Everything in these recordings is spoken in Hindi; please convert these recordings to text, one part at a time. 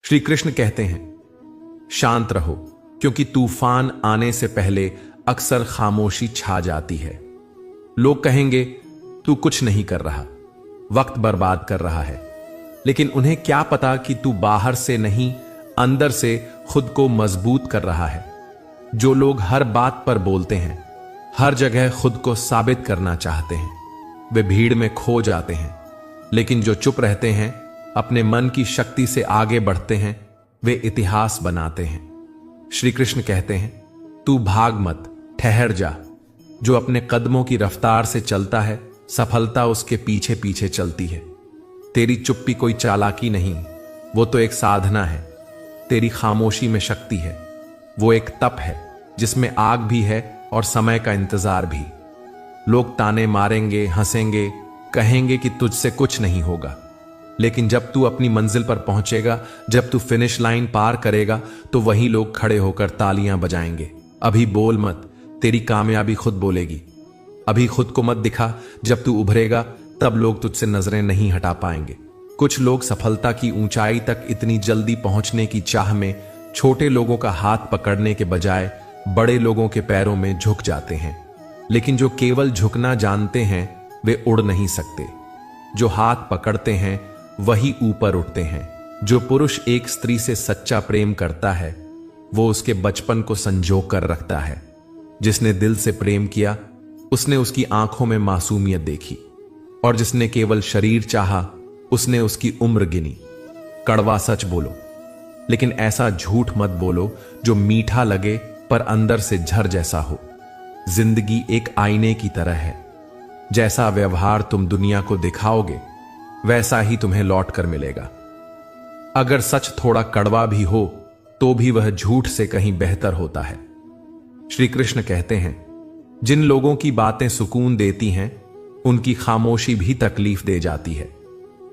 श्री कृष्ण कहते हैं, शांत रहो, क्योंकि तूफान आने से पहले अक्सर खामोशी छा जाती है। लोग कहेंगे तू कुछ नहीं कर रहा, वक्त बर्बाद कर रहा है, लेकिन उन्हें क्या पता कि तू बाहर से नहीं, अंदर से खुद को मजबूत कर रहा है। जो लोग हर बात पर बोलते हैं, हर जगह खुद को साबित करना चाहते हैं, वे भीड़ में खो जाते हैं, लेकिन जो चुप रहते हैं, अपने मन की शक्ति से आगे बढ़ते हैं, वे इतिहास बनाते हैं। श्री कृष्ण कहते हैं, तू भाग मत, ठहर जा। जो अपने कदमों की रफ्तार से चलता है, सफलता उसके पीछे पीछे चलती है। तेरी चुप्पी कोई चालाकी नहीं, वो तो एक साधना है। तेरी खामोशी में शक्ति है, वो एक तप है जिसमें आग भी है और समय का इंतजार भी। लोग ताने मारेंगे, हंसेंगे, कहेंगे कि तुझसे कुछ नहीं होगा, लेकिन जब तू अपनी मंजिल पर पहुंचेगा, जब तू फिनिश लाइन पार करेगा, तो वही लोग खड़े होकर तालियां बजाएंगे। अभी बोल मत, तेरी कामयाबी खुद बोलेगी। अभी खुद को मत दिखा, जब तू उभरेगा तब लोग तुझसे नजरें नहीं हटा पाएंगे। कुछ लोग सफलता की ऊंचाई तक इतनी जल्दी पहुंचने की चाह में छोटे लोगों का हाथ पकड़ने के बजाय बड़े लोगों के पैरों में झुक जाते हैं, लेकिन जो केवल झुकना जानते हैं वे उड़ नहीं सकते। जो हाथ पकड़ते हैं वही ऊपर उठते हैं। जो पुरुष एक स्त्री से सच्चा प्रेम करता है, वो उसके बचपन को संजो कर रखता है। जिसने दिल से प्रेम किया, उसने उसकी आंखों में मासूमियत देखी, और जिसने केवल शरीर चाहा, उसने उसकी उम्र गिनी। कड़वा सच बोलो, लेकिन ऐसा झूठ मत बोलो जो मीठा लगे पर अंदर से झर जैसा हो। जिंदगी एक आईने की तरह है, जैसा व्यवहार तुम दुनिया को दिखाओगे, वैसा ही तुम्हें लौट कर मिलेगा। अगर सच थोड़ा कड़वा भी हो, तो भी वह झूठ से कहीं बेहतर होता है। श्री कृष्ण कहते हैं, जिन लोगों की बातें सुकून देती हैं, उनकी खामोशी भी तकलीफ दे जाती है।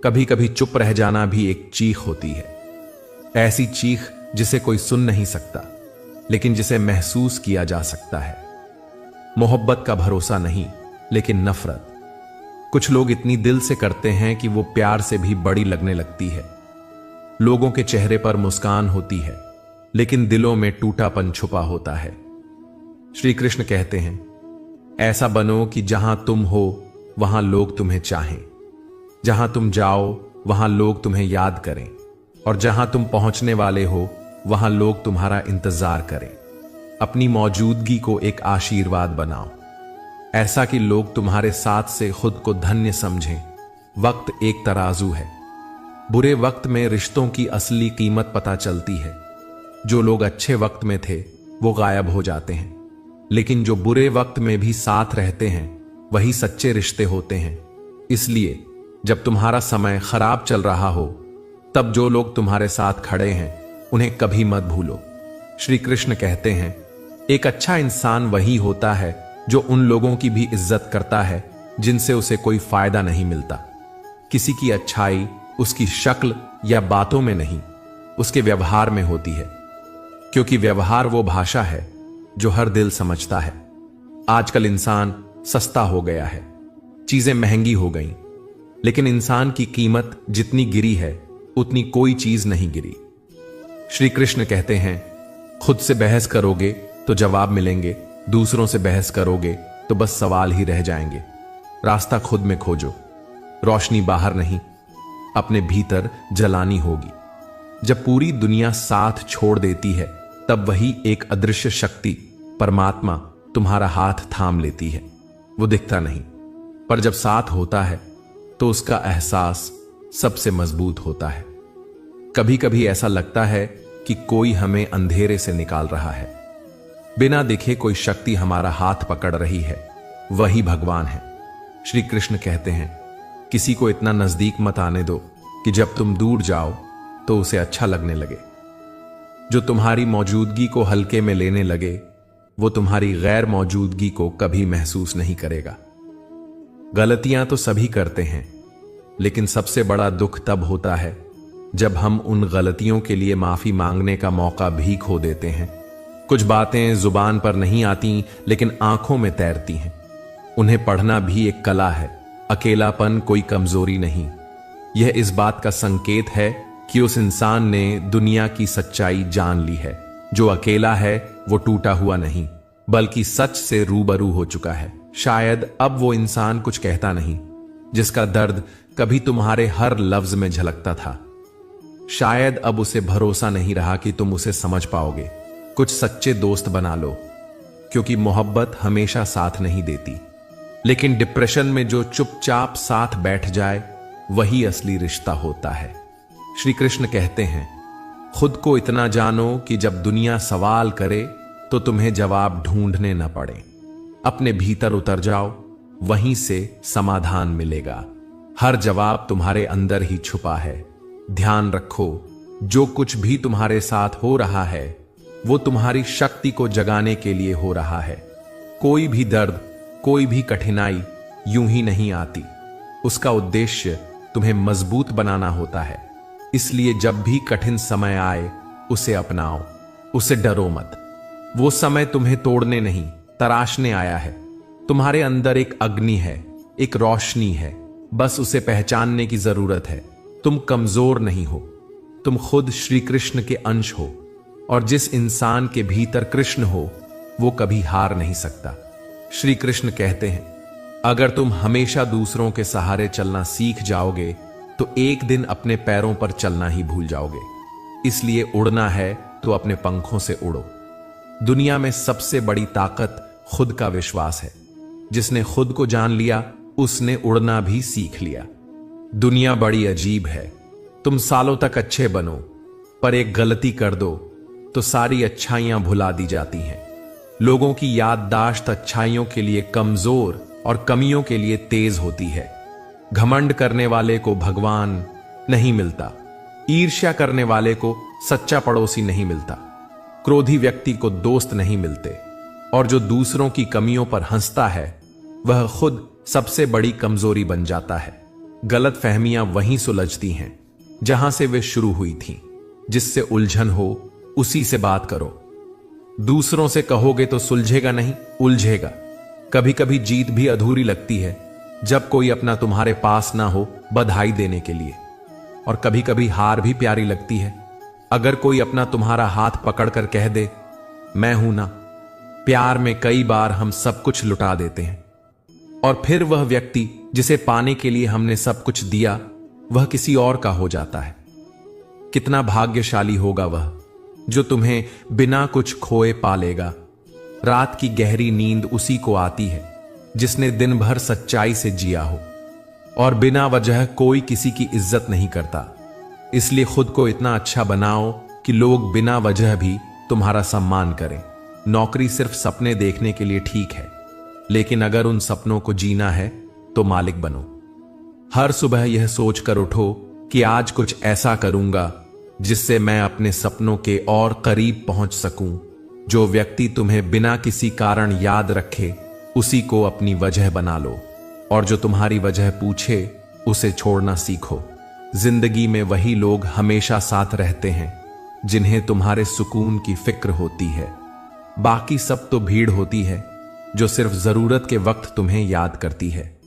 कभी कभी चुप रह जाना भी एक चीख होती है, ऐसी चीख जिसे कोई सुन नहीं सकता, लेकिन जिसे महसूस किया जा सकता है। मोहब्बत का भरोसा नहीं, लेकिन नफरत। कुछ लोग इतनी दिल से करते हैं कि वो प्यार से भी बड़ी लगने लगती है। लोगों के चेहरे पर मुस्कान होती है, लेकिन दिलों में टूटापन छुपा होता है। श्री कृष्ण कहते हैं, ऐसा बनो कि जहां तुम हो वहां लोग तुम्हें चाहें, जहां तुम जाओ वहां लोग तुम्हें याद करें, और जहां तुम पहुंचने वाले हो वहां लोग तुम्हारा इंतजार करें। अपनी मौजूदगी को एक आशीर्वाद बनाओ, ऐसा कि लोग तुम्हारे साथ से खुद को धन्य समझें। वक्त एक तराजू है, बुरे वक्त में रिश्तों की असली कीमत पता चलती है। जो लोग अच्छे वक्त में थे वो गायब हो जाते हैं, लेकिन जो बुरे वक्त में भी साथ रहते हैं वही सच्चे रिश्ते होते हैं। इसलिए जब तुम्हारा समय खराब चल रहा हो, तब जो लोग तुम्हारे साथ खड़े हैं उन्हें कभी मत भूलो। श्री कृष्ण कहते हैं, एक अच्छा इंसान वही होता है जो उन लोगों की भी इज्जत करता है जिनसे उसे कोई फायदा नहीं मिलता। किसी की अच्छाई उसकी शक्ल या बातों में नहीं, उसके व्यवहार में होती है, क्योंकि व्यवहार वो भाषा है जो हर दिल समझता है। आजकल इंसान सस्ता हो गया है, चीजें महंगी हो गईं, लेकिन इंसान की कीमत जितनी गिरी है उतनी कोई चीज नहीं गिरी। श्री कृष्ण कहते हैं, खुद से बहस करोगे तो जवाब मिलेंगे, दूसरों से बहस करोगे तो बस सवाल ही रह जाएंगे। रास्ता खुद में खोजो, रोशनी बाहर नहीं, अपने भीतर जलानी होगी। जब पूरी दुनिया साथ छोड़ देती है, तब वही एक अदृश्य शक्ति, परमात्मा, तुम्हारा हाथ थाम लेती है। वो दिखता नहीं, पर जब साथ होता है तो उसका एहसास सबसे मजबूत होता है। कभी कभी ऐसा लगता है कि कोई हमें अंधेरे से निकाल रहा है। बिना दिखे कोई शक्ति हमारा हाथ पकड़ रही है, वही भगवान है। श्री कृष्ण कहते हैं, किसी को इतना नजदीक मत आने दो कि जब तुम दूर जाओ तो उसे अच्छा लगने लगे। जो तुम्हारी मौजूदगी को हल्के में लेने लगे, वो तुम्हारी गैर मौजूदगी को कभी महसूस नहीं करेगा। गलतियां तो सभी करते हैं, लेकिन सबसे बड़ा दुख तब होता है जब हम उन गलतियों के लिए माफी मांगने का मौका भी खो देते हैं। कुछ बातें जुबान पर नहीं आती, लेकिन आंखों में तैरती हैं। उन्हें पढ़ना भी एक कला है। अकेलापन कोई कमजोरी नहीं, यह इस बात का संकेत है कि उस इंसान ने दुनिया की सच्चाई जान ली है। जो अकेला है वो टूटा हुआ नहीं, बल्कि सच से रूबरू हो चुका है। शायद अब वो इंसान कुछ कहता नहीं, जिसका दर्द कभी तुम्हारे हर लफ्ज में झलकता था। शायद अब उसे भरोसा नहीं रहा कि तुम उसे समझ पाओगे। कुछ सच्चे दोस्त बना लो, क्योंकि मोहब्बत हमेशा साथ नहीं देती, लेकिन डिप्रेशन में जो चुपचाप साथ बैठ जाए वही असली रिश्ता होता है। श्री कृष्ण कहते हैं, खुद को इतना जानो कि जब दुनिया सवाल करे तो तुम्हें जवाब ढूंढने न पड़े। अपने भीतर उतर जाओ, वहीं से समाधान मिलेगा। हर जवाब तुम्हारे अंदर ही छुपा है। ध्यान रखो, जो कुछ भी तुम्हारे साथ हो रहा है वो तुम्हारी शक्ति को जगाने के लिए हो रहा है। कोई भी दर्द, कोई भी कठिनाई यूं ही नहीं आती। उसका उद्देश्य तुम्हें मजबूत बनाना होता है। इसलिए जब भी कठिन समय आए उसे अपनाओ, उसे डरो मत। वो समय तुम्हें तोड़ने नहीं, तराशने आया है। तुम्हारे अंदर एक अग्नि है, एक रोशनी है, बस उसे पहचानने की जरूरत है। तुम कमजोर नहीं हो, तुम खुद श्री कृष्ण के अंश हो, और जिस इंसान के भीतर कृष्ण हो वो कभी हार नहीं सकता। श्री कृष्ण कहते हैं, अगर तुम हमेशा दूसरों के सहारे चलना सीख जाओगे तो एक दिन अपने पैरों पर चलना ही भूल जाओगे। इसलिए उड़ना है तो अपने पंखों से उड़ो। दुनिया में सबसे बड़ी ताकत खुद का विश्वास है। जिसने खुद को जान लिया उसने उड़ना भी सीख लिया। दुनिया बड़ी अजीब है। तुम सालों तक अच्छे बनो, पर एक गलती कर दो तो सारी अच्छाइयां भुला दी जाती हैं। लोगों की याददाश्त अच्छाइयों के लिए कमजोर और कमियों के लिए तेज होती है। घमंड करने वाले को भगवान नहीं मिलता, ईर्ष्या करने वाले को सच्चा पड़ोसी नहीं मिलता, क्रोधी व्यक्ति को दोस्त नहीं मिलते, और जो दूसरों की कमियों पर हंसता है वह खुद सबसे बड़ी कमजोरी बन जाता है। गलत फहमियां वहीं सुलझती हैं जहां से वे शुरू हुई थीं। जिससे उलझन हो उसी से बात करो। दूसरों से कहोगे तो सुलझेगा नहीं, उलझेगा। कभी कभी जीत भी अधूरी लगती है जब कोई अपना तुम्हारे पास ना हो बधाई देने के लिए, और कभी कभी हार भी प्यारी लगती है अगर कोई अपना तुम्हारा हाथ पकड़कर कह दे, मैं हूं ना। प्यार में कई बार हम सब कुछ लुटा देते हैं, और फिर वह व्यक्ति जिसे पाने के लिए हमने सब कुछ दिया वह किसी और का हो जाता है। कितना भाग्यशाली होगा वह जो तुम्हें बिना कुछ खोए पालेगा। रात की गहरी नींद उसी को आती है जिसने दिन भर सच्चाई से जिया हो, और बिना वजह कोई किसी की इज्जत नहीं करता। इसलिए खुद को इतना अच्छा बनाओ कि लोग बिना वजह भी तुम्हारा सम्मान करें। नौकरी सिर्फ सपने देखने के लिए ठीक है, लेकिन अगर उन सपनों को जीना है तो मालिक बनो। हर सुबह यह सोचकर उठो कि आज कुछ ऐसा करूंगा जिससे मैं अपने सपनों के और करीब पहुंच सकूं। जो व्यक्ति तुम्हें बिना किसी कारण याद रखे उसी को अपनी वजह बना लो, और जो तुम्हारी वजह पूछे उसे छोड़ना सीखो। जिंदगी में वही लोग हमेशा साथ रहते हैं जिन्हें तुम्हारे सुकून की फिक्र होती है। बाकी सब तो भीड़ होती है जो सिर्फ जरूरत के वक्त तुम्हें याद करती है।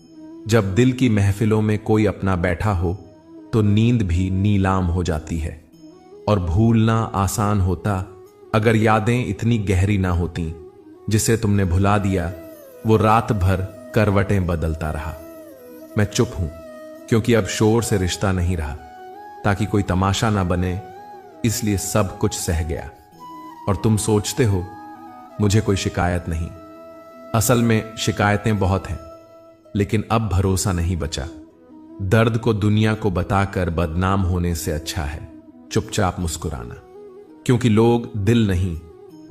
जब दिल की महफिलों में कोई अपना बैठा हो तो नींद भी नीलाम हो जाती है, और भूलना आसान होता अगर यादें इतनी गहरी ना होती। जिसे तुमने भुला दिया वो रात भर करवटें बदलता रहा। मैं चुप हूं क्योंकि अब शोर से रिश्ता नहीं रहा, ताकि कोई तमाशा ना बने, इसलिए सब कुछ सह गया। और तुम सोचते हो मुझे कोई शिकायत नहीं। असल में शिकायतें बहुत हैं, लेकिन अब भरोसा नहीं बचा। दर्द को दुनिया को बताकर बदनाम होने से अच्छा है चुपचाप मुस्कुराना, क्योंकि लोग दिल नहीं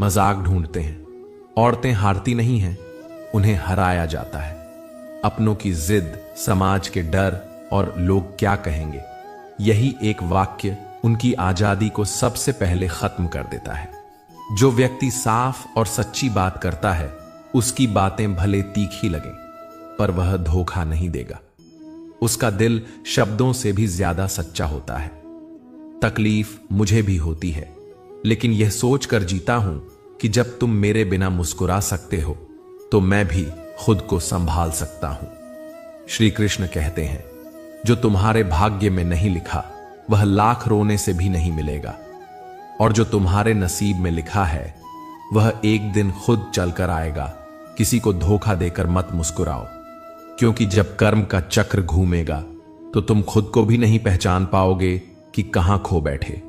मजाक ढूंढते हैं। औरतें हारती नहीं हैं, उन्हें हराया जाता है। अपनों की जिद, समाज के डर और लोग क्या कहेंगे, यही एक वाक्य उनकी आजादी को सबसे पहले खत्म कर देता है। जो व्यक्ति साफ और सच्ची बात करता है उसकी बातें भले तीखी लगें, पर वह धोखा नहीं देगा। उसका दिल शब्दों से भी ज्यादा सच्चा होता है। तकलीफ मुझे भी होती है, लेकिन यह सोचकर जीता हूं कि जब तुम मेरे बिना मुस्कुरा सकते हो तो मैं भी खुद को संभाल सकता हूं। श्री कृष्ण कहते हैं, जो तुम्हारे भाग्य में नहीं लिखा वह लाख रोने से भी नहीं मिलेगा। और जो तुम्हारे नसीब में लिखा है वह एक दिन खुद चलकर आएगा। किसी को धोखा देकर मत मुस्कुराओ, क्योंकि जब कर्म का चक्र घूमेगा तो तुम खुद को भी नहीं पहचान पाओगे कि कहां खो बैठे।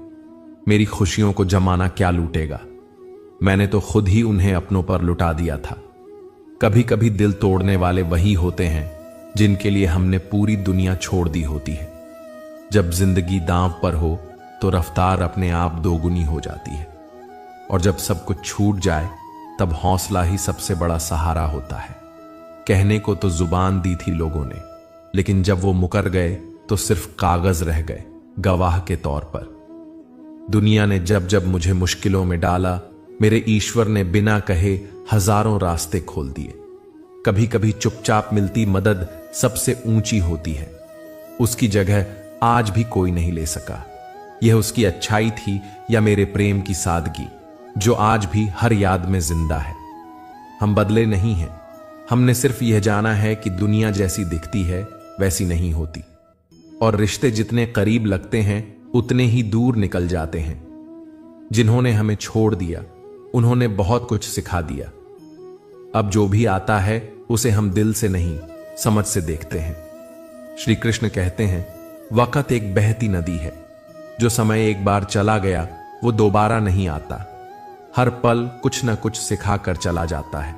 मेरी खुशियों को जमाना क्या लूटेगा, मैंने तो खुद ही उन्हें अपनों पर लुटा दिया था। कभी कभी दिल तोड़ने वाले वही होते हैं जिनके लिए हमने पूरी दुनिया छोड़ दी होती है। जब जिंदगी दांव पर हो तो रफ्तार अपने आप दोगुनी हो जाती है, और जब सब कुछ छूट जाए तब हौसला ही सबसे बड़ा सहारा होता है। कहने को तो जुबान दी थी लोगों ने, लेकिन जब वो मुकर गए तो सिर्फ कागज रह गए गवाह के तौर पर। दुनिया ने जब जब मुझे मुश्किलों में डाला, मेरे ईश्वर ने बिना कहे हजारों रास्ते खोल दिए। कभी कभी चुपचाप मिलती मदद सबसे ऊंची होती है। उसकी जगह आज भी कोई नहीं ले सका। यह उसकी अच्छाई थी या मेरे प्रेम की सादगी, जो आज भी हर याद में जिंदा है। हम बदले नहीं हैं, हमने सिर्फ यह जाना है कि दुनिया जैसी दिखती है वैसी नहीं होती, और रिश्ते जितने करीब लगते हैं उतने ही दूर निकल जाते हैं। जिन्होंने हमें छोड़ दिया उन्होंने बहुत कुछ सिखा दिया। अब जो भी आता है उसे हम दिल से नहीं समझ से देखते हैं। श्री कृष्ण कहते हैं, वक़्त एक बहती नदी है, जो समय एक बार चला गया वो दोबारा नहीं आता। हर पल कुछ न कुछ सिखा कर चला जाता है।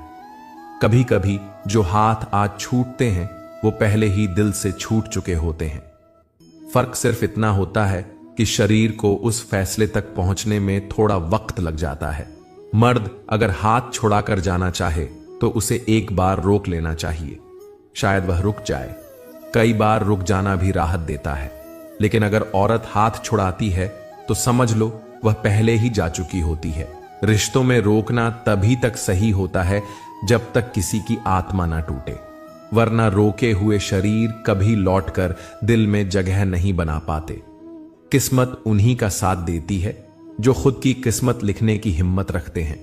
कभी कभी जो हाथ आज छूटते हैं वो पहले ही दिल से छूट चुके होते हैं। फर्क सिर्फ इतना होता है कि शरीर को उस फैसले तक पहुंचने में थोड़ा वक्त लग जाता है। मर्द अगर हाथ छुड़ाकर जाना चाहे तो उसे एक बार रोक लेना चाहिए, शायद वह रुक जाए। कई बार रुक जाना भी राहत देता है, लेकिन अगर औरत हाथ छुड़ाती है तो समझ लो वह पहले ही जा चुकी होती है। रिश्तों में रोकना तभी तक सही होता है जब तक किसी की आत्मा ना टूटे, वरना रोके हुए शरीर कभी लौटकर दिल में जगह नहीं बना पाते। किस्मत उन्हीं का साथ देती है जो खुद की किस्मत लिखने की हिम्मत रखते हैं।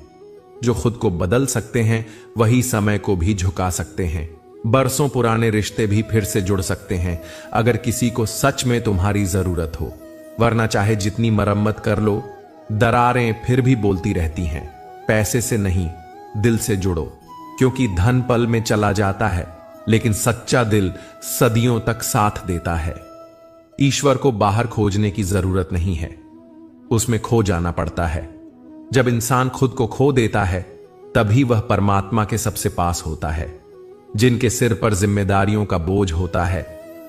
जो खुद को बदल सकते हैं वही समय को भी झुका सकते हैं। बरसों पुराने रिश्ते भी फिर से जुड़ सकते हैं अगर किसी को सच में तुम्हारी जरूरत हो, वरना चाहे जितनी मरम्मत कर लो, दरारें फिर भी बोलती रहती हैं। पैसे से नहीं, दिल से जुड़ो, क्योंकि धन पल में चला जाता है, लेकिन सच्चा दिल सदियों तक साथ देता है। ईश्वर को बाहर खोजने की जरूरत नहीं है, उसमें खो जाना पड़ता है। जब इंसान खुद को खो देता है तभी वह परमात्मा के सबसे पास होता है। जिनके सिर पर जिम्मेदारियों का बोझ होता है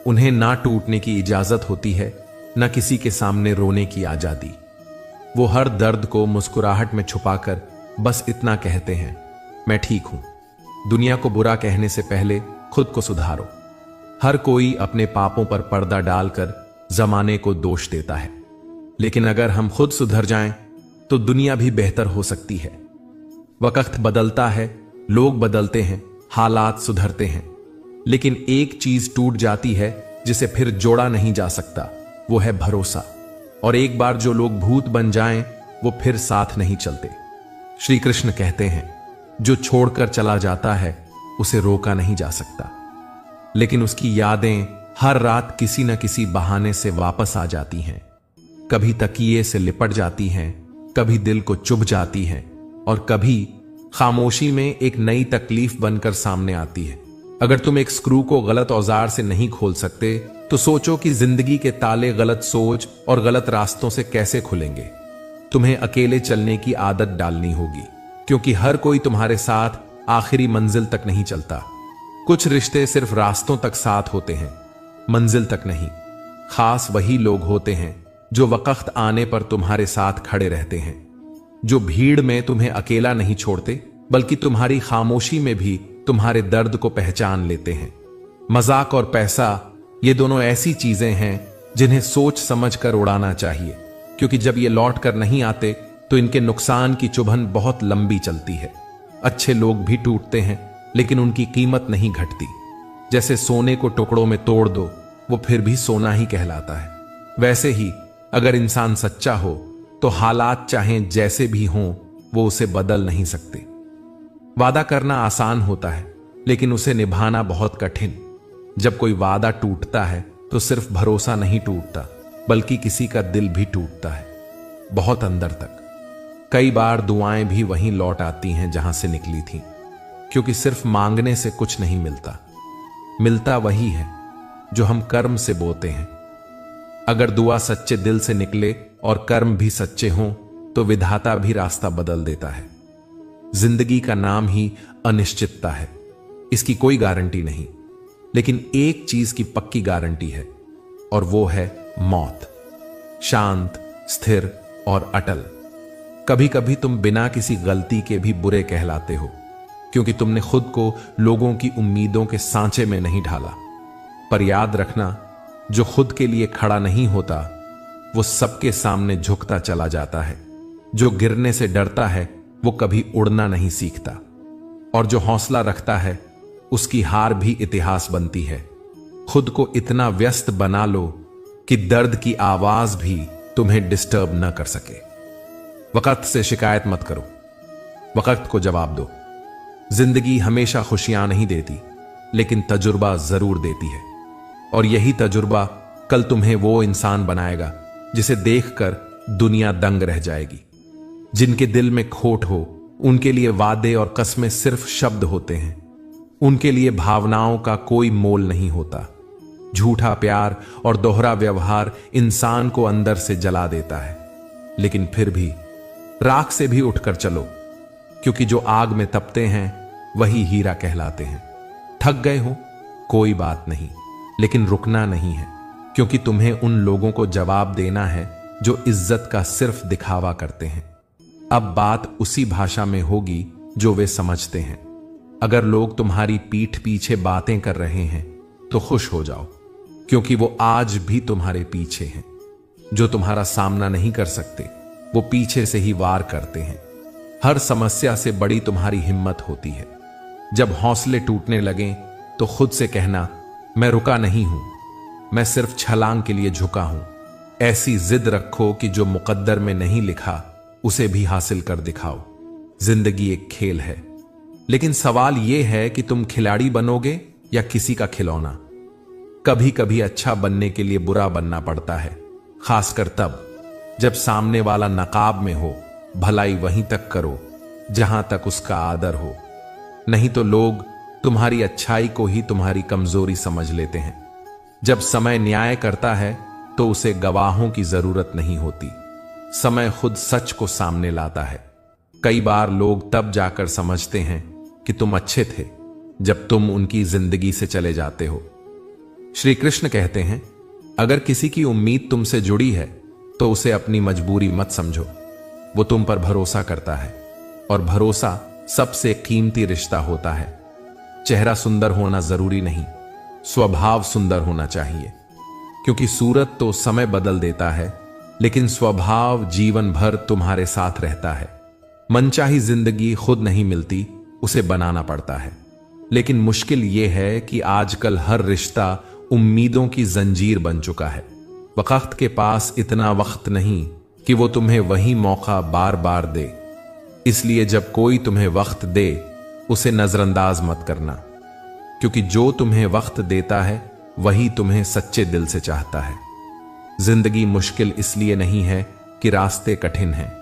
उन्हें ना टूटने की इजाजत होती है, न किसी के सामने रोने की आजादी। वो हर दर्द को मुस्कुराहट में छुपाकर बस इतना कहते हैं, मैं ठीक हूं। दुनिया को बुरा कहने से पहले खुद को सुधारो। हर कोई अपने पापों पर पर्दा डालकर जमाने को दोष देता है, लेकिन अगर हम खुद सुधर जाएं तो दुनिया भी बेहतर हो सकती है। वक्त बदलता है, लोग बदलते हैं, हालात सुधरते हैं, लेकिन एक चीज टूट जाती है जिसे फिर जोड़ा नहीं जा सकता, वो है भरोसा। और एक बार जो लोग भूत बन जाएं वो फिर साथ नहीं चलते। श्री कृष्ण कहते हैं, जो छोड़कर चला जाता है उसे रोका नहीं जा सकता, लेकिन उसकी यादें हर रात किसी न किसी बहाने से वापस आ जाती हैं। कभी तकिए से लिपट जाती हैं, कभी दिल को चुभ जाती हैं, और कभी खामोशी में एक नई तकलीफ बनकर सामने आती है। अगर तुम एक स्क्रू को गलत औजार से नहीं खोल सकते तो सोचो कि जिंदगी के ताले गलत सोच और गलत रास्तों से कैसे खुलेंगे। तुम्हें अकेले चलने की आदत डालनी होगी, क्योंकि हर कोई तुम्हारे साथ आखिरी मंजिल तक नहीं चलता। कुछ रिश्ते सिर्फ रास्तों तक साथ होते हैं, मंजिल तक नहीं। खास वही लोग होते हैं जो वक्त आने पर तुम्हारे साथ खड़े रहते हैं, जो भीड़ में तुम्हें अकेला नहीं छोड़ते, बल्कि तुम्हारी खामोशी में भी तुम्हारे दर्द को पहचान लेते हैं। मजाक और पैसा, ये दोनों ऐसी चीजें हैं जिन्हें सोच समझ कर उड़ाना चाहिए, क्योंकि जब ये लौट कर नहीं आते तो इनके नुकसान की चुभन बहुत लंबी चलती है। अच्छे लोग भी टूटते हैं, लेकिन उनकी कीमत नहीं घटती। जैसे सोने को टुकड़ों में तोड़ दो, वो फिर भी सोना ही कहलाता है। वैसे ही अगर इंसान सच्चा हो तो हालात चाहें जैसे भी हों, वो उसे बदल नहीं सकते। वादा करना आसान होता है, लेकिन उसे निभाना बहुत कठिन। जब कोई वादा टूटता है तो सिर्फ भरोसा नहीं टूटता, बल्कि किसी का दिल भी टूटता है, बहुत अंदर तक। कई बार दुआएं भी वहीं लौट आती हैं जहां से निकली थीं, क्योंकि सिर्फ मांगने से कुछ नहीं मिलता, मिलता वही है जो हम कर्म से बोते हैं। अगर दुआ सच्चे दिल से निकले और कर्म भी सच्चे हों तो विधाता भी रास्ता बदल देता है। जिंदगी का नाम ही अनिश्चितता है, इसकी कोई गारंटी नहीं, लेकिन एक चीज की पक्की गारंटी है, और वो है मौत। शांत, स्थिर और अटल। कभी कभी तुम बिना किसी गलती के भी बुरे कहलाते हो, क्योंकि तुमने खुद को लोगों की उम्मीदों के सांचे में नहीं ढाला। पर याद रखना, जो खुद के लिए खड़ा नहीं होता वो सबके सामने झुकता चला जाता है। जो गिरने से डरता है वो कभी उड़ना नहीं सीखता, और जो हौसला रखता है उसकी हार भी इतिहास बनती है। खुद को इतना व्यस्त बना लो कि दर्द की आवाज भी तुम्हें डिस्टर्ब न कर सके। वक्त से शिकायत मत करो, वक्त को जवाब दो। जिंदगी हमेशा खुशियां नहीं देती, लेकिन तजुर्बा जरूर देती है, और यही तजुर्बा कल तुम्हें वो इंसान बनाएगा जिसे देखकर दुनिया दंग रह जाएगी। जिनके दिल में खोट हो उनके लिए वादे और कस्में सिर्फ शब्द होते हैं, उनके लिए भावनाओं का कोई मोल नहीं होता। झूठा प्यार और दोहरा व्यवहार इंसान को अंदर से जला देता है, लेकिन फिर भी राख से भी उठकर चलो, क्योंकि जो आग में तपते हैं वही हीरा कहलाते हैं। थक गए हो कोई बात नहीं, लेकिन रुकना नहीं है, क्योंकि तुम्हें उन लोगों को जवाब देना है जो इज्जत का सिर्फ दिखावा करते हैं। अब बात उसी भाषा में होगी जो वे समझते हैं। अगर लोग तुम्हारी पीठ पीछे बातें कर रहे हैं तो खुश हो जाओ, क्योंकि वो आज भी तुम्हारे पीछे हैं। जो तुम्हारा सामना नहीं कर सकते वो पीछे से ही वार करते हैं। हर समस्या से बड़ी तुम्हारी हिम्मत होती है। जब हौसले टूटने लगें तो खुद से कहना, मैं रुका नहीं हूं, मैं सिर्फ छलांग के लिए झुका हूं। ऐसी जिद रखो कि जो मुकद्दर में नहीं लिखा उसे भी हासिल कर दिखाओ। जिंदगी एक खेल है, लेकिन सवाल यह है कि तुम खिलाड़ी बनोगे या किसी का खिलौना। कभी कभी अच्छा बनने के लिए बुरा बनना पड़ता है, खासकर तब जब सामने वाला नकाब में हो। भलाई वहीं तक करो जहां तक उसका आदर हो, नहीं तो लोग तुम्हारी अच्छाई को ही तुम्हारी कमजोरी समझ लेते हैं। जब समय न्याय करता है तो उसे गवाहों की जरूरत नहीं होती, समय खुद सच को सामने लाता है। कई बार लोग तब जाकर समझते हैं कि तुम अच्छे थे जब तुम उनकी जिंदगी से चले जाते हो। श्री कृष्ण कहते हैं, अगर किसी की उम्मीद तुमसे जुड़ी है तो उसे अपनी मजबूरी मत समझो। वो तुम पर भरोसा करता है, और भरोसा सबसे कीमती रिश्ता होता है। चेहरा सुंदर होना जरूरी नहीं, स्वभाव सुंदर होना चाहिए, क्योंकि सूरत तो समय बदल देता है, लेकिन स्वभाव जीवन भर तुम्हारे साथ रहता है। मनचाही जिंदगी खुद नहीं मिलती, उसे बनाना पड़ता है। लेकिन मुश्किल यह है कि आजकल हर रिश्ता उम्मीदों की जंजीर बन चुका है। वक्त के पास इतना वक्त नहीं कि वो तुम्हें वही मौका बार बार दे। इसलिए जब कोई तुम्हें वक्त दे उसे नजरअंदाज मत करना, क्योंकि जो तुम्हें वक्त देता है वही तुम्हें सच्चे दिल से चाहता है। जिंदगी मुश्किल इसलिए नहीं है कि रास्ते कठिन हैं,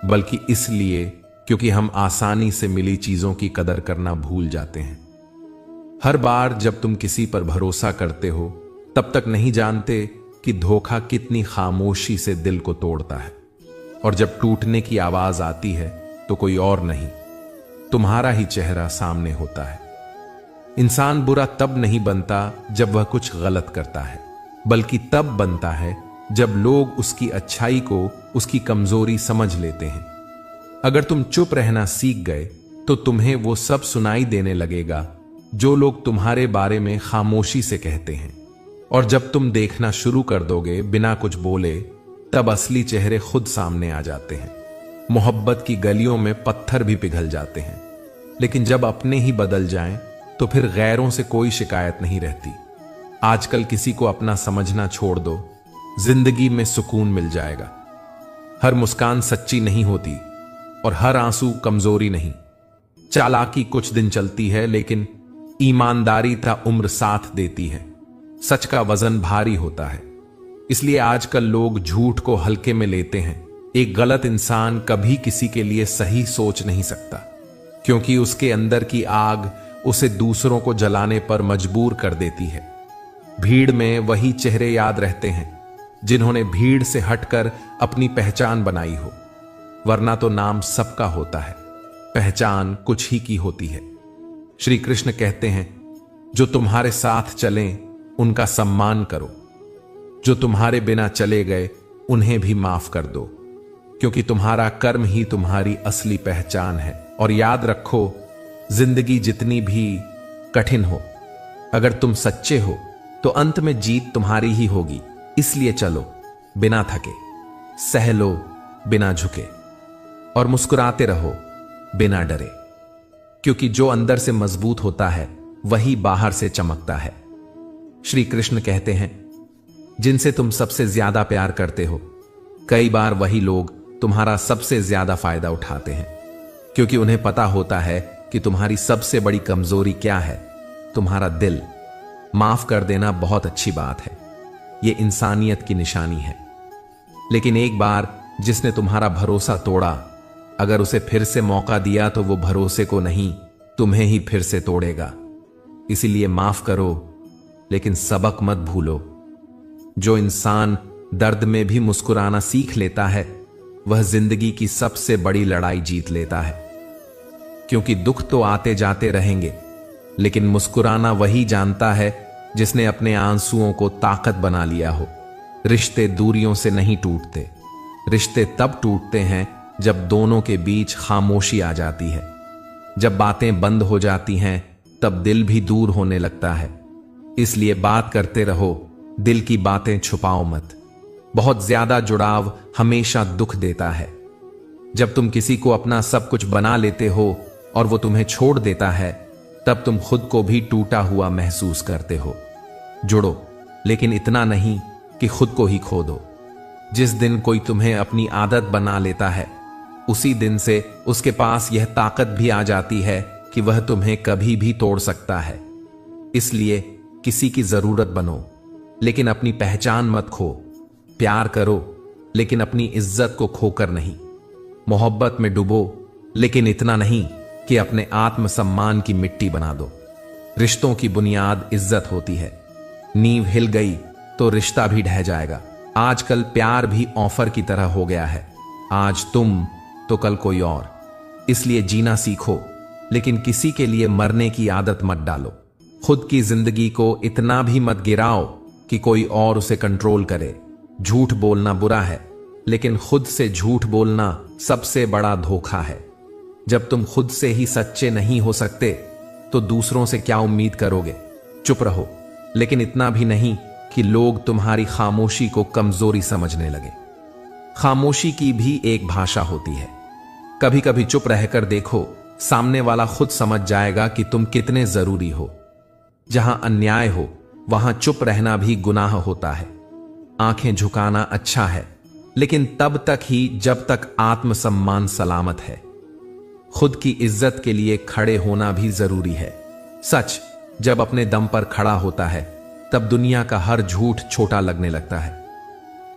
बल्कि इसलिए क्योंकि हम आसानी से मिली चीजों की कदर करना भूल जाते हैं। हर बार जब तुम किसी पर भरोसा करते हो तब तक नहीं जानते कि धोखा कितनी खामोशी से दिल को तोड़ता है, और जब टूटने की आवाज आती है तो कोई और नहीं, तुम्हारा ही चेहरा सामने होता है। इंसान बुरा तब नहीं बनता जब वह कुछ गलत करता है, बल्कि तब बनता है जब लोग उसकी अच्छाई को उसकी कमजोरी समझ लेते हैं। अगर तुम चुप रहना सीख गए तो तुम्हें वो सब सुनाई देने लगेगा जो लोग तुम्हारे बारे में खामोशी से कहते हैं, और जब तुम देखना शुरू कर दोगे बिना कुछ बोले, तब असली चेहरे खुद सामने आ जाते हैं। मोहब्बत की गलियों में पत्थर भी पिघल जाते हैं, लेकिन जब अपने ही बदल जाएं तो फिर गैरों से कोई शिकायत नहीं रहती। आजकल किसी को अपना समझना छोड़ दो, जिंदगी में सुकून मिल जाएगा। हर मुस्कान सच्ची नहीं होती और हर आंसू कमजोरी नहीं। चालाकी कुछ दिन चलती है, लेकिन ईमानदारी ता उम्र साथ देती है। सच का वजन भारी होता है, इसलिए आजकल लोग झूठ को हल्के में लेते हैं। एक गलत इंसान कभी किसी के लिए सही सोच नहीं सकता, क्योंकि उसके अंदर की आग उसे दूसरों को जलाने पर मजबूर कर देती है। भीड़ में वही चेहरे याद रहते हैं जिन्होंने भीड़ से हटकर अपनी पहचान बनाई हो, वरना तो नाम सबका होता है, पहचान कुछ ही की होती है। श्री कृष्ण कहते हैं, जो तुम्हारे साथ चलें उनका सम्मान करो, जो तुम्हारे बिना चले गए उन्हें भी माफ कर दो, क्योंकि तुम्हारा कर्म ही तुम्हारी असली पहचान है। और याद रखो, जिंदगी जितनी भी कठिन हो, अगर तुम सच्चे हो तो अंत में जीत तुम्हारी ही होगी। इसलिए चलो बिना थके, सह लो बिना झुके, और मुस्कुराते रहो बिना डरे, क्योंकि जो अंदर से मजबूत होता है वही बाहर से चमकता है। श्री कृष्ण कहते हैं, जिनसे तुम सबसे ज्यादा प्यार करते हो, कई बार वही लोग तुम्हारा सबसे ज्यादा फायदा उठाते हैं, क्योंकि उन्हें पता होता है कि तुम्हारी सबसे बड़ी कमजोरी क्या है, तुम्हारा दिल। माफ कर देना बहुत अच्छी बात है, यह इंसानियत की निशानी है। लेकिन एक बार जिसने तुम्हारा भरोसा तोड़ा, अगर उसे फिर से मौका दिया तो वो भरोसे को नहीं, तुम्हें ही फिर से तोड़ेगा। इसीलिए माफ करो, लेकिन सबक मत भूलो। जो इंसान दर्द में भी मुस्कुराना सीख लेता है, वह जिंदगी की सबसे बड़ी लड़ाई जीत लेता है। क्योंकि दुख तो आते जाते रहेंगे, लेकिन मुस्कुराना वही जानता है जिसने अपने आंसुओं को ताकत बना लिया हो। रिश्ते दूरियों से नहीं टूटते, रिश्ते तब टूटते हैं जब दोनों के बीच खामोशी आ जाती है। जब बातें बंद हो जाती हैं, तब दिल भी दूर होने लगता है। इसलिए बात करते रहो, दिल की बातें छुपाओ मत। बहुत ज्यादा जुड़ाव हमेशा दुख देता है। जब तुम किसी को अपना सब कुछ बना लेते हो और वो तुम्हें छोड़ देता है, तब तुम खुद को भी टूटा हुआ महसूस करते हो। जुड़ो, लेकिन इतना नहीं कि खुद को ही खो दो। जिस दिन कोई तुम्हें अपनी आदत बना लेता है, उसी दिन से उसके पास यह ताकत भी आ जाती है कि वह तुम्हें कभी भी तोड़ सकता है। इसलिए किसी की जरूरत बनो, लेकिन अपनी पहचान मत खो। प्यार करो, लेकिन अपनी इज्जत को खोकर नहीं। मोहब्बत में डूबो, लेकिन इतना नहीं कि अपने आत्मसम्मान की मिट्टी बना दो। रिश्तों की बुनियाद इज्जत होती है। नींव हिल गई तो रिश्ता भी ढह जाएगा। आजकल प्यार भी ऑफर की तरह हो गया है, आज तुम तो कल कोई और। इसलिए जीना सीखो, लेकिन किसी के लिए मरने की आदत मत डालो। खुद की जिंदगी को इतना भी मत गिराओ कि कोई और उसे कंट्रोल करे। झूठ बोलना बुरा है, लेकिन खुद से झूठ बोलना सबसे बड़ा धोखा है। जब तुम खुद से ही सच्चे नहीं हो सकते, तो दूसरों से क्या उम्मीद करोगे। चुप रहो, लेकिन इतना भी नहीं कि लोग तुम्हारी खामोशी को कमजोरी समझने लगे। खामोशी की भी एक भाषा होती है। कभी कभी चुप रहकर देखो, सामने वाला खुद समझ जाएगा कि तुम कितने जरूरी हो। जहां अन्याय हो, वहां चुप रहना भी गुनाह होता है। आंखें झुकाना अच्छा है, लेकिन तब तक ही जब तक आत्मसम्मान सलामत है। खुद की इज्जत के लिए खड़े होना भी जरूरी है। सच जब अपने दम पर खड़ा होता है, तब दुनिया का हर झूठ छोटा लगने लगता है।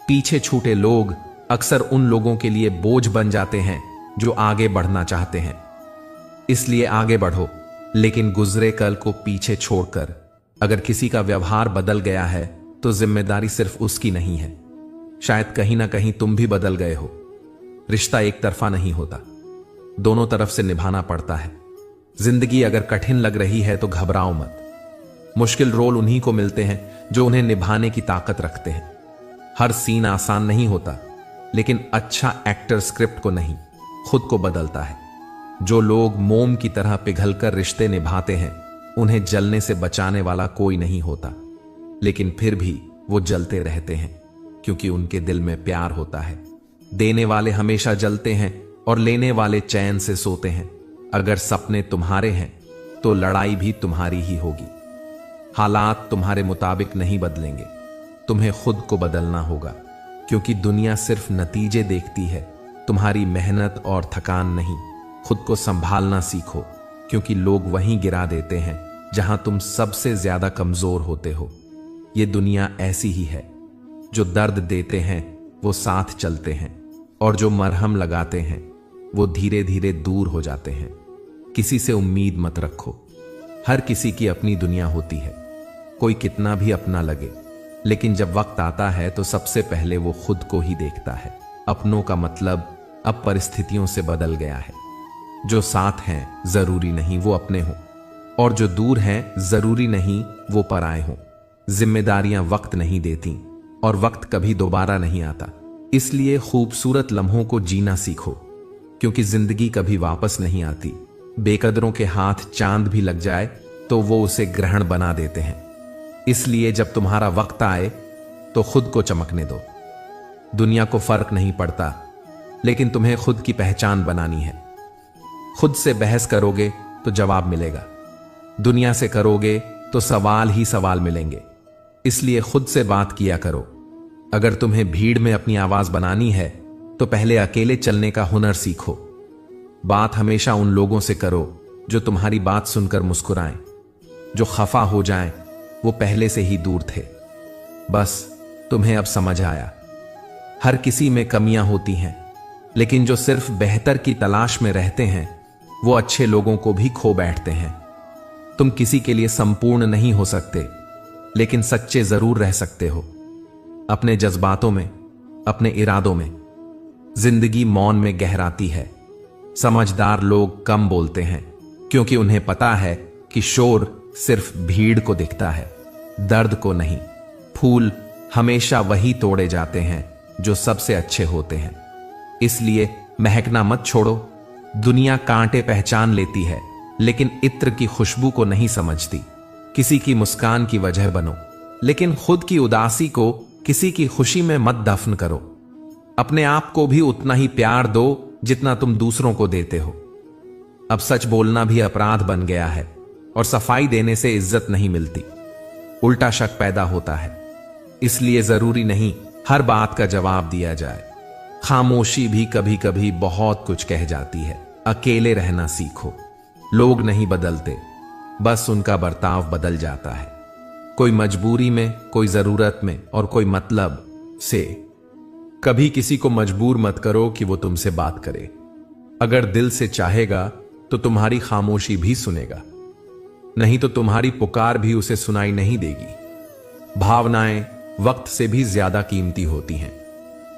पीछे छूटे लोग अक्सर उन लोगों के लिए बोझ बन जाते हैं जो आगे बढ़ना चाहते हैं। इसलिए आगे बढ़ो, लेकिन गुजरे कल को पीछे छोड़कर। अगर किसी का व्यवहार बदल गया है, तो जिम्मेदारी सिर्फ उसकी नहीं है, शायद कहीं ना कहीं तुम भी बदल गए हो। रिश्ता एक तरफा नहीं होता, दोनों तरफ से निभाना पड़ता है। जिंदगी अगर कठिन लग रही है तो घबराओ मत। मुश्किल रोल उन्हीं को मिलते हैं जो उन्हें निभाने की ताकत रखते हैं। हर सीन आसान नहीं होता, लेकिन अच्छा एक्टर स्क्रिप्ट को नहीं, खुद को बदलता है। जो लोग मोम की तरह पिघलकर रिश्ते निभाते हैं, उन्हें जलने से बचाने वाला कोई नहीं होता, लेकिन फिर भी वो जलते रहते हैं, क्योंकि उनके दिल में प्यार होता है। देने वाले हमेशा जलते हैं और लेने वाले चैन से सोते हैं। अगर सपने तुम्हारे हैं, तो लड़ाई भी तुम्हारी ही होगी। हालात तुम्हारे मुताबिक नहीं बदलेंगे, तुम्हें खुद को बदलना होगा, क्योंकि दुनिया सिर्फ नतीजे देखती है, तुम्हारी मेहनत और थकान नहीं। खुद को संभालना सीखो, क्योंकि लोग वहीं गिरा देते हैं जहां तुम सबसे ज्यादा कमजोर होते हो। ये दुनिया ऐसी ही है। जो दर्द देते हैं वो साथ चलते हैं, और जो मरहम लगाते हैं वो धीरे धीरे दूर हो जाते हैं। किसी से उम्मीद मत रखो। हर किसी की अपनी दुनिया होती है, कोई कितना भी अपना लगे, लेकिन जब वक्त आता है तो सबसे पहले वो खुद को ही देखता है। अपनों का मतलब अब परिस्थितियों से बदल गया है। जो साथ हैं जरूरी नहीं वो अपने हों, और जो दूर हैं जरूरी नहीं वो पराए हों। जिम्मेदारियां वक्त नहीं देती, और वक्त कभी दोबारा नहीं आता। इसलिए खूबसूरत लम्हों को जीना सीखो, क्योंकि जिंदगी कभी वापस नहीं आती। बेकदरों के हाथ चांद भी लग जाए तो वो उसे ग्रहण बना देते हैं। इसलिए जब तुम्हारा वक्त आए तो खुद को चमकने दो। दुनिया को फर्क नहीं पड़ता, लेकिन तुम्हें खुद की पहचान बनानी है। खुद से बहस करोगे तो जवाब मिलेगा, दुनिया से करोगे तो सवाल ही सवाल मिलेंगे। इसलिए खुद से बात किया करो। अगर तुम्हें भीड़ में अपनी आवाज बनानी है तो पहले अकेले चलने का हुनर सीखो। बात हमेशा उन लोगों से करो जो तुम्हारी बात सुनकर मुस्कुराएं। जो खफा हो जाएं वो पहले से ही दूर थे। बस तुम्हें अब समझ आया, हर किसी में कमियां होती हैं, लेकिन जो सिर्फ बेहतर की तलाश में रहते हैं वो अच्छे लोगों को भी खो बैठते हैं। तुम किसी के लिए संपूर्ण नहीं हो सकते, लेकिन सच्चे जरूर रह सकते हो। अपने जज्बातों में, अपने इरादों में। जिंदगी मौन में गहराती है। समझदार लोग कम बोलते हैं, क्योंकि उन्हें पता है कि शोर सिर्फ भीड़ को दिखता है, दर्द को नहीं। फूल हमेशा वही तोड़े जाते हैं जो सबसे अच्छे होते हैं। इसलिए महकना मत छोड़ो। दुनिया कांटे पहचान लेती है, लेकिन इत्र की खुशबू को नहीं समझती। किसी की मुस्कान की वजह बनो, लेकिन खुद की उदासी को किसी की खुशी में मत दफन करो। अपने आप को भी उतना ही प्यार दो जितना तुम दूसरों को देते हो। अब सच बोलना भी अपराध बन गया है, और सफाई देने से इज्जत नहीं मिलती, उल्टा शक पैदा होता है। इसलिए जरूरी नहीं हर बात का जवाब दिया जाए। खामोशी भी कभी कभी बहुत कुछ कह जाती है। अकेले रहना सीखो। लोग नहीं बदलते, बस उनका बर्ताव बदल जाता है। कोई मजबूरी में, कोई जरूरत में, और कोई मतलब से। कभी किसी को मजबूर मत करो कि वो तुमसे बात करे। अगर दिल से चाहेगा तो तुम्हारी खामोशी भी सुनेगा, नहीं तो तुम्हारी पुकार भी उसे सुनाई नहीं देगी। भावनाएं वक्त से भी ज्यादा कीमती होती हैं,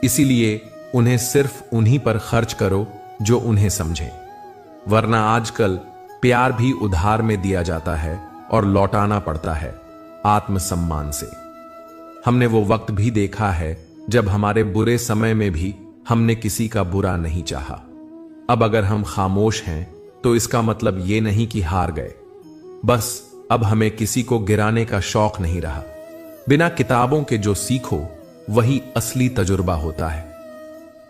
इसीलिए उन्हें सिर्फ उन्हीं पर खर्च करो जो उन्हें समझे। वरना आजकल प्यार भी उधार में दिया जाता है और लौटाना पड़ता है आत्मसम्मान से। हमने वो वक्त भी देखा है जब हमारे बुरे समय में भी हमने किसी का बुरा नहीं चाहा। अब अगर हम खामोश हैं तो इसका मतलब ये नहीं कि हार गए, बस अब हमें किसी को गिराने का शौक नहीं रहा। बिना किताबों के जो सीखो वही असली तजुर्बा होता है।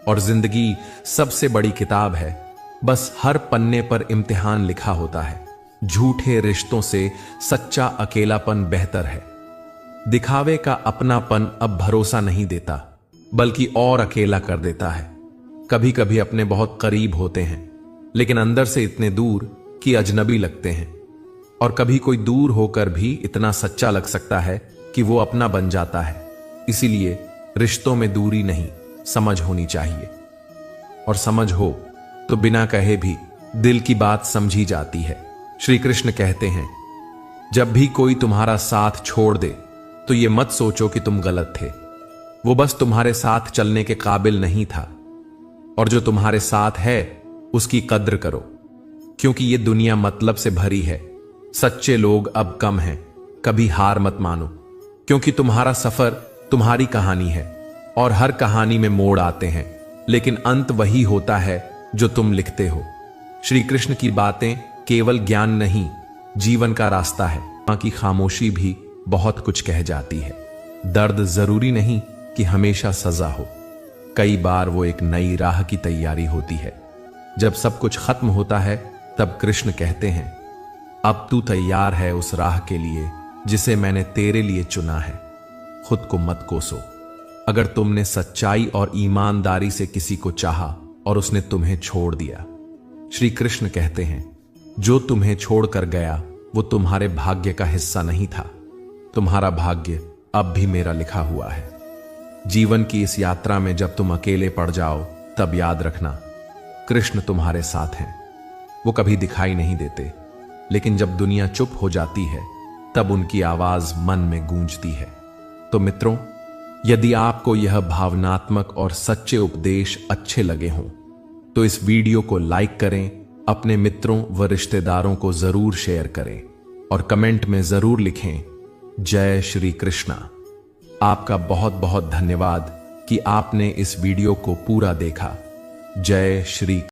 और जिंदगी सबसे बड़ी किताब है, बस हर पन्ने पर इम्तिहान लिखा होता है। झूठे रिश्तों से सच्चा अकेलापन बेहतर है। दिखावे का अपनापन अब भरोसा नहीं देता, बल्कि और अकेला कर देता है। कभी कभी अपने बहुत करीब होते हैं, लेकिन अंदर से इतने दूर कि अजनबी लगते हैं। और कभी कोई दूर होकर भी इतना सच्चा लग सकता है कि वो अपना बन जाता है। इसीलिए रिश्तों में दूरी नहीं, समझ होनी चाहिए। और समझ हो तो बिना कहे भी दिल की बात समझी जाती है। श्री कृष्ण कहते हैं, जब भी कोई तुम्हारा साथ छोड़ दे तो ये मत सोचो कि तुम गलत थे, वो बस तुम्हारे साथ चलने के काबिल नहीं था। और जो तुम्हारे साथ है उसकी कद्र करो, क्योंकि ये दुनिया मतलब से भरी है। सच्चे लोग अब कम हैं। कभी हार मत मानो, क्योंकि तुम्हारा सफर तुम्हारी कहानी है, और हर कहानी में मोड़ आते हैं, लेकिन अंत वही होता है जो तुम लिखते हो। श्री कृष्ण की बातें केवल ज्ञान नहीं, जीवन का रास्ता है। मां की खामोशी भी बहुत कुछ कह जाती है। दर्द जरूरी नहीं कि हमेशा सजा हो, कई बार वो एक नई राह की तैयारी होती है। जब सब कुछ खत्म होता है तब कृष्ण कहते हैं, अब तू तैयार है उस राह के लिए जिसे मैंने तेरे लिए चुना है। खुद को मत कोसो। अगर तुमने सच्चाई और ईमानदारी से किसी को चाहा और उसने तुम्हें छोड़ दिया, श्री कृष्ण कहते हैं, जो तुम्हें छोड़कर गया वो तुम्हारे भाग्य का हिस्सा नहीं था। तुम्हारा भाग्य अब भी मेरा लिखा हुआ है। जीवन की इस यात्रा में जब तुम अकेले पड़ जाओ, तब याद रखना, कृष्ण तुम्हारे साथ हैं। वो कभी दिखाई नहीं देते, लेकिन जब दुनिया चुप हो जाती है, तब उनकी आवाज मन में गूंजती है। तो मित्रों, यदि आपको यह भावनात्मक और सच्चे उपदेश अच्छे लगे हों, तो इस वीडियो को लाइक करें, अपने मित्रों व रिश्तेदारों को जरूर शेयर करें और कमेंट में जरूर लिखें, जय श्री कृष्णा। आपका बहुत बहुत धन्यवाद कि आपने इस वीडियो को पूरा देखा। जय श्री